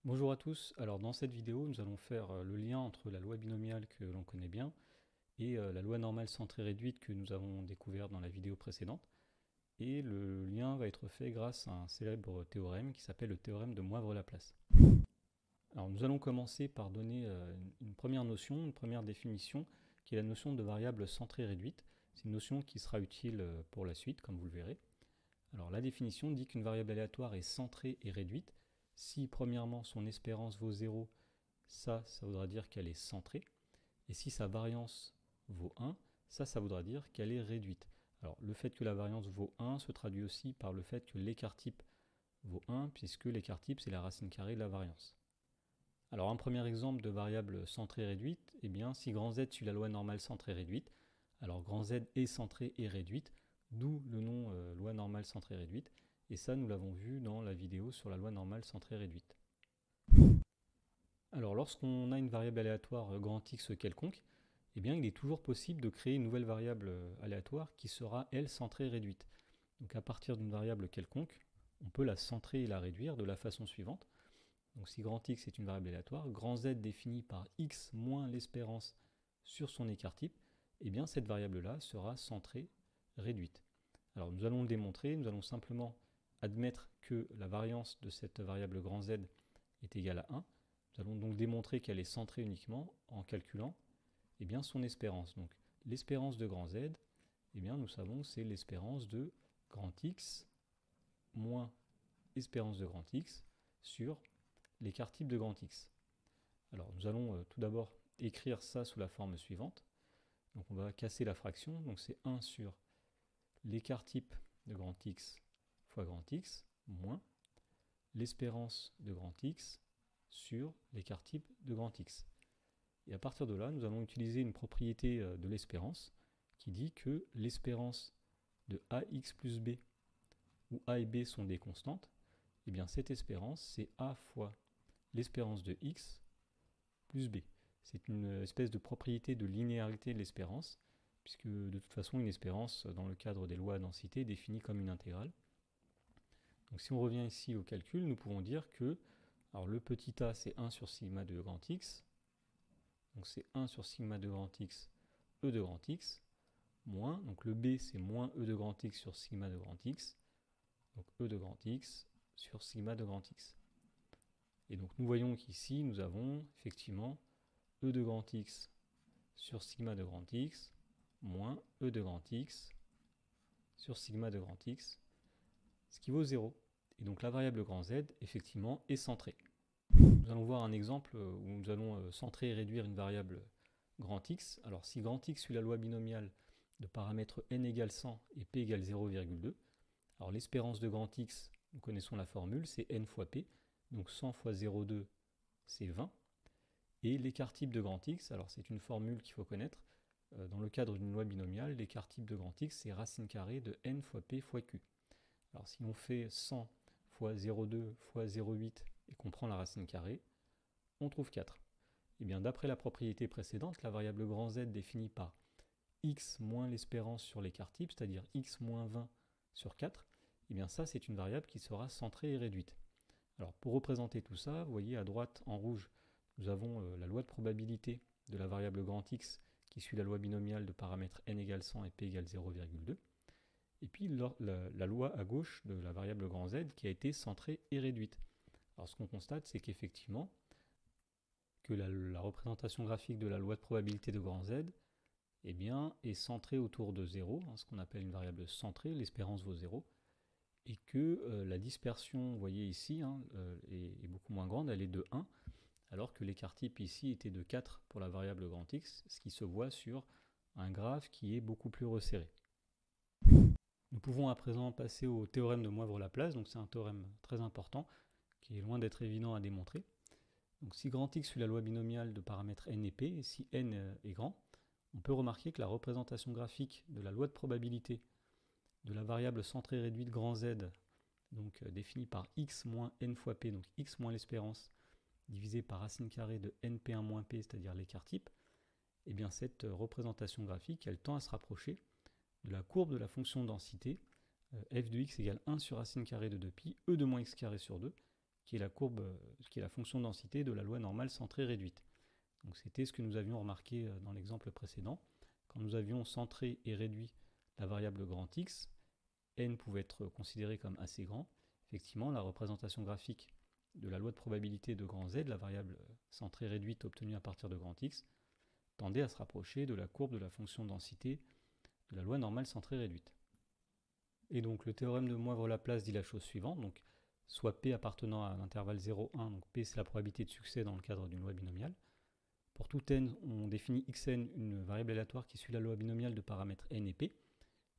Bonjour à tous, alors dans cette vidéo nous allons faire le lien entre la loi binomiale que l'on connaît bien et la loi normale centrée réduite que nous avons découvert dans la vidéo précédente. Et le lien va être fait grâce à un célèbre théorème qui s'appelle le théorème de Moivre-Laplace. Alors nous allons commencer par donner une première notion, une première définition qui est la notion de variable centrée réduite. C'est une notion qui sera utile pour la suite comme vous le verrez. Alors la définition dit qu'une variable aléatoire est centrée et réduite si premièrement son espérance vaut 0, ça voudra dire qu'elle est centrée. Et si sa variance vaut 1, ça voudra dire qu'elle est réduite. Alors le fait que la variance vaut 1 se traduit aussi par le fait que l'écart type vaut 1, puisque l'écart type c'est la racine carrée de la variance. Alors un premier exemple de variable centrée réduite, eh bien si grand Z suit la loi normale centrée réduite, alors grand Z est centrée et réduite, d'où le nom loi normale centrée réduite, et ça nous l'avons vu dans la vidéo sur la loi normale centrée réduite. Alors lorsqu'on a une variable aléatoire grand X quelconque, eh bien il est toujours possible de créer une nouvelle variable aléatoire qui sera elle centrée réduite. Donc à partir d'une variable quelconque, on peut la centrer et la réduire de la façon suivante. Donc si grand X est une variable aléatoire, grand Z défini par X moins l'espérance sur son écart type, eh bien cette variable-là sera centrée réduite. Alors nous allons le démontrer, nous allons simplement admettre que la variance de cette variable grand Z est égale à 1. Nous allons donc démontrer qu'elle est centrée uniquement en calculant son espérance. Donc l'espérance de grand Z, nous savons que c'est l'espérance de grand X moins espérance de grand X sur l'écart type de grand X. Alors nous allons tout d'abord écrire ça sous la forme suivante. Donc on va casser la fraction, donc c'est 1 sur l'écart type de grand X fois grand X moins l'espérance de grand X sur l'écart type de grand X. Et à partir de là, nous allons utiliser une propriété de l'espérance qui dit que l'espérance de AX plus B, où A et B sont des constantes, et bien cette espérance, c'est A fois l'espérance de X plus B. C'est une espèce de propriété de linéarité de l'espérance, puisque de toute façon, une espérance, dans le cadre des lois à densité, est définie comme une intégrale. Donc si on revient ici au calcul, nous pouvons dire que alors le petit a, c'est 1 sur sigma de grand X, donc c'est 1 sur sigma de grand X, E de grand X, moins, donc le B c'est moins E de grand X sur sigma de grand X, donc E de grand X sur sigma de grand X. Et donc nous voyons qu'ici nous avons effectivement E de grand X sur sigma de grand X moins E de grand X sur sigma de grand X, ce qui vaut 0. Et donc la variable grand Z, effectivement, est centrée. Nous allons voir un exemple où nous allons centrer et réduire une variable grand X. Alors si grand X suit la loi binomiale de paramètres n égale 100 et p égale 0,2, alors l'espérance de grand X, nous connaissons la formule, c'est n fois p, donc 100 fois 0,2, c'est 20. Et l'écart type de grand X, alors c'est une formule qu'il faut connaître, dans le cadre d'une loi binomiale, l'écart type de grand X, c'est racine carrée de n fois p fois q. Alors si l'on fait 100 fois 0,2 fois 0,8 et qu'on prend la racine carrée, on trouve 4. Et bien d'après la propriété précédente, la variable grand Z définie par x moins l'espérance sur l'écart type, c'est-à-dire x moins 20 sur 4, et bien ça c'est une variable qui sera centrée et réduite. Alors pour représenter tout ça, vous voyez à droite en rouge, nous avons la loi de probabilité de la variable grand X qui suit la loi binomiale de paramètres n égale 100 et p égale 0,2. Et puis la loi à gauche de la variable grand Z qui a été centrée et réduite. Alors ce qu'on constate, c'est qu'effectivement, que la représentation graphique de la loi de probabilité de grand Z est centrée autour de 0, ce qu'on appelle une variable centrée, l'espérance vaut 0, et que la dispersion, vous voyez ici, est beaucoup moins grande, elle est de 1, alors que l'écart type ici était de 4 pour la variable grand X, ce qui se voit sur un graphe qui est beaucoup plus resserré. Nous pouvons à présent passer au théorème de Moivre-Laplace, donc c'est un théorème très important qui est loin d'être évident à démontrer. Donc si grand X suit la loi binomiale de paramètres n et p, et si n est grand, on peut remarquer que la représentation graphique de la loi de probabilité de la variable centrée réduite grand Z, donc définie par x moins n fois p, donc x moins l'espérance, divisé par racine carrée de np1 moins p, c'est-à-dire l'écart type, et bien cette représentation graphique, elle tend à se rapprocher de la courbe de la fonction densité f de x égale 1 sur racine carrée de 2pi, e de moins x carré sur 2, qui est la courbe, qui est la fonction densité de la loi normale centrée réduite. Donc c'était ce que nous avions remarqué dans l'exemple précédent. Quand nous avions centré et réduit la variable grand X, n pouvait être considéré comme assez grand. Effectivement, la représentation graphique de la loi de probabilité de grand Z, la variable centrée réduite obtenue à partir de grand X, tendait à se rapprocher de la courbe de la fonction densité de la loi normale centrée réduite. Et donc le théorème de Moivre-Laplace dit la chose suivante, donc soit P appartenant à l'intervalle 0,1, donc P c'est la probabilité de succès dans le cadre d'une loi binomiale. Pour tout n, on définit xn, une variable aléatoire qui suit la loi binomiale de paramètres n et p,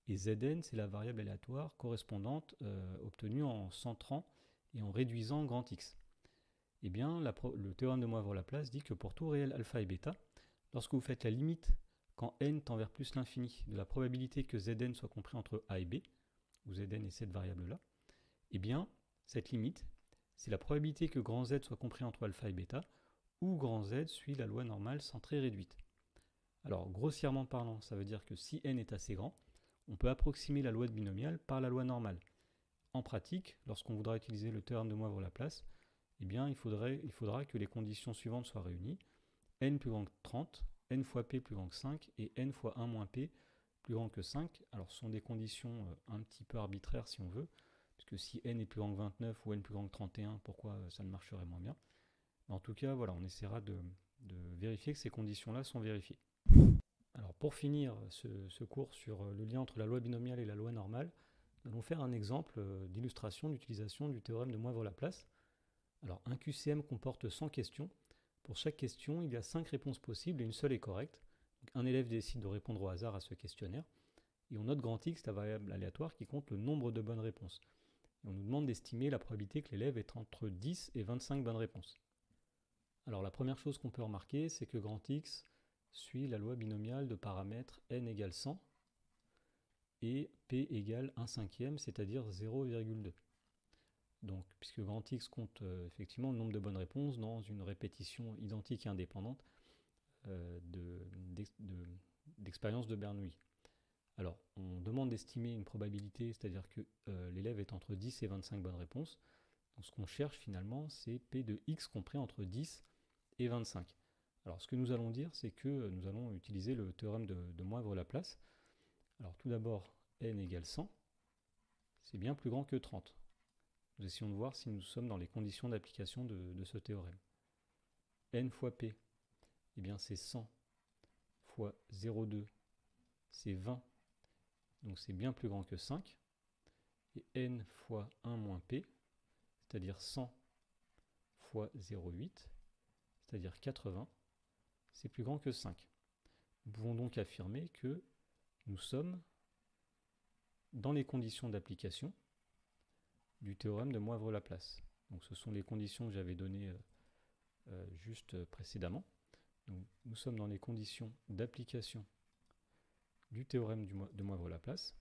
et zn c'est la variable aléatoire correspondante obtenue en centrant et en réduisant grand X. Eh bien, le théorème de Moivre-Laplace dit que pour tout réel alpha et bêta, lorsque vous faites la limite quand n tend vers plus l'infini de la probabilité que zn soit compris entre a et b, où zn est cette variable-là, eh bien, cette limite, c'est la probabilité que grand Z soit compris entre alpha et bêta, où grand Z suit la loi normale centrée réduite. Alors, grossièrement parlant, ça veut dire que si n est assez grand, on peut approximer la loi de binomial par la loi normale. En pratique, lorsqu'on voudra utiliser le théorème de Moivre-Laplace, eh bien, il faudra que les conditions suivantes soient réunies. N plus grand que 30, n fois p plus grand que 5 et n fois 1 moins p plus grand que 5. Alors ce sont des conditions un petit peu arbitraires si on veut, parce que si n est plus grand que 29 ou n plus grand que 31, pourquoi ça ne marcherait moins bien? Mais en tout cas, voilà, on essaiera de vérifier que ces conditions-là sont vérifiées. Alors pour finir ce cours sur le lien entre la loi binomiale et la loi normale, nous allons faire un exemple d'illustration d'utilisation du théorème de Moivre-Laplace. Alors un QCM comporte 100 questions. Pour chaque question, il y a 5 réponses possibles et une seule est correcte. Donc, un élève décide de répondre au hasard à ce questionnaire. Et on note grand X, la variable aléatoire qui compte le nombre de bonnes réponses. Et on nous demande d'estimer la probabilité que l'élève ait entre 10 et 25 bonnes réponses. Alors la première chose qu'on peut remarquer, c'est que grand X suit la loi binomiale de paramètres n égale 100 et p égale 1 cinquième, c'est-à-dire 0,2. Donc, puisque grand X compte effectivement le nombre de bonnes réponses dans une répétition identique et indépendante d'expérience de Bernoulli. Alors, on demande d'estimer une probabilité, c'est-à-dire que l'élève est entre 10 et 25 bonnes réponses. Donc, ce qu'on cherche finalement, c'est P de X compris entre 10 et 25. Alors, ce que nous allons dire, c'est que nous allons utiliser le théorème de Moivre-Laplace. Alors, tout d'abord, n égale 100, c'est bien plus grand que 30. Nous essayons de voir si nous sommes dans les conditions d'application de ce théorème. N fois P, eh bien c'est 100 fois 0,2, c'est 20, donc c'est bien plus grand que 5. Et N fois 1 moins P, c'est-à-dire 100 fois 0,8, c'est-à-dire 80, c'est plus grand que 5. Nous pouvons donc affirmer que nous sommes dans les conditions d'application du théorème de Moivre-Laplace. Donc ce sont les conditions que j'avais données juste précédemment. Donc, nous sommes dans les conditions d'application du théorème de Moivre-Laplace,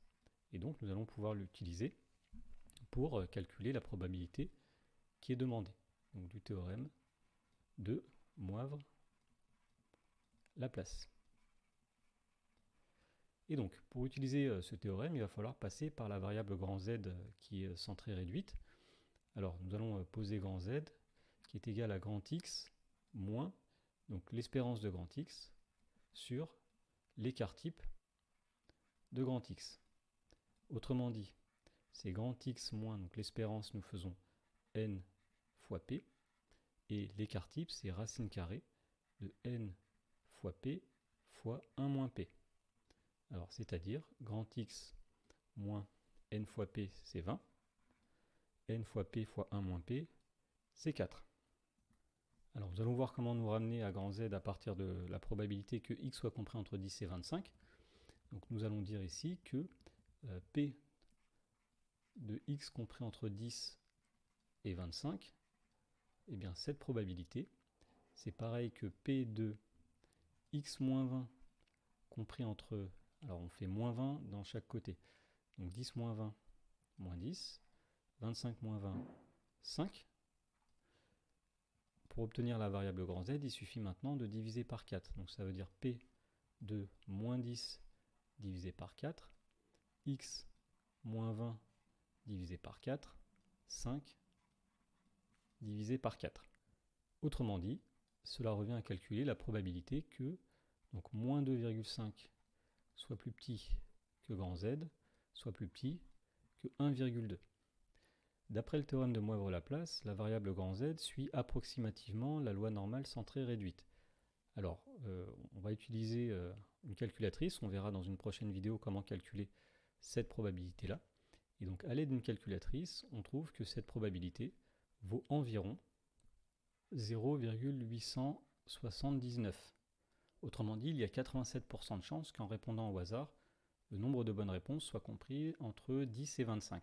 et donc nous allons pouvoir l'utiliser pour calculer la probabilité qui est demandée. Donc du théorème de Moivre-Laplace. Et donc, pour utiliser ce théorème, il va falloir passer par la variable grand Z qui est centrée réduite. Alors, nous allons poser grand Z qui est égal à grand X moins donc l'espérance de grand X sur l'écart type de grand X. Autrement dit, c'est grand X moins donc l'espérance, nous faisons n fois P, et l'écart type, c'est racine carrée de n fois P fois 1 moins P. Alors, c'est-à-dire, grand X moins n fois P, c'est 20. N fois P fois 1 moins P, c'est 4. Alors, nous allons voir comment nous ramener à grand Z à partir de la probabilité que X soit compris entre 10 et 25. Donc, nous allons dire ici que P de X compris entre 10 et 25, eh bien, cette probabilité, c'est pareil que P de X moins 20 compris entre... Alors, on fait moins 20 dans chaque côté. Donc, 10 moins 20, moins 10. 25 moins 20, 5. Pour obtenir la variable grand Z, il suffit maintenant de diviser par 4. Donc, ça veut dire P de moins 10 divisé par 4, X moins 20 divisé par 4, 5, divisé par 4. Autrement dit, cela revient à calculer la probabilité que donc moins 2,5 soit plus petit que grand Z, soit plus petit que 1,2. D'après le théorème de Moivre-Laplace, la variable grand Z suit approximativement la loi normale centrée réduite. Alors, on va utiliser une calculatrice, on verra dans une prochaine vidéo comment calculer cette probabilité-là. Et donc, à l'aide d'une calculatrice, on trouve que cette probabilité vaut environ 0,879. Autrement dit, il y a 87% de chances qu'en répondant au hasard, le nombre de bonnes réponses soit compris entre 10 et 25.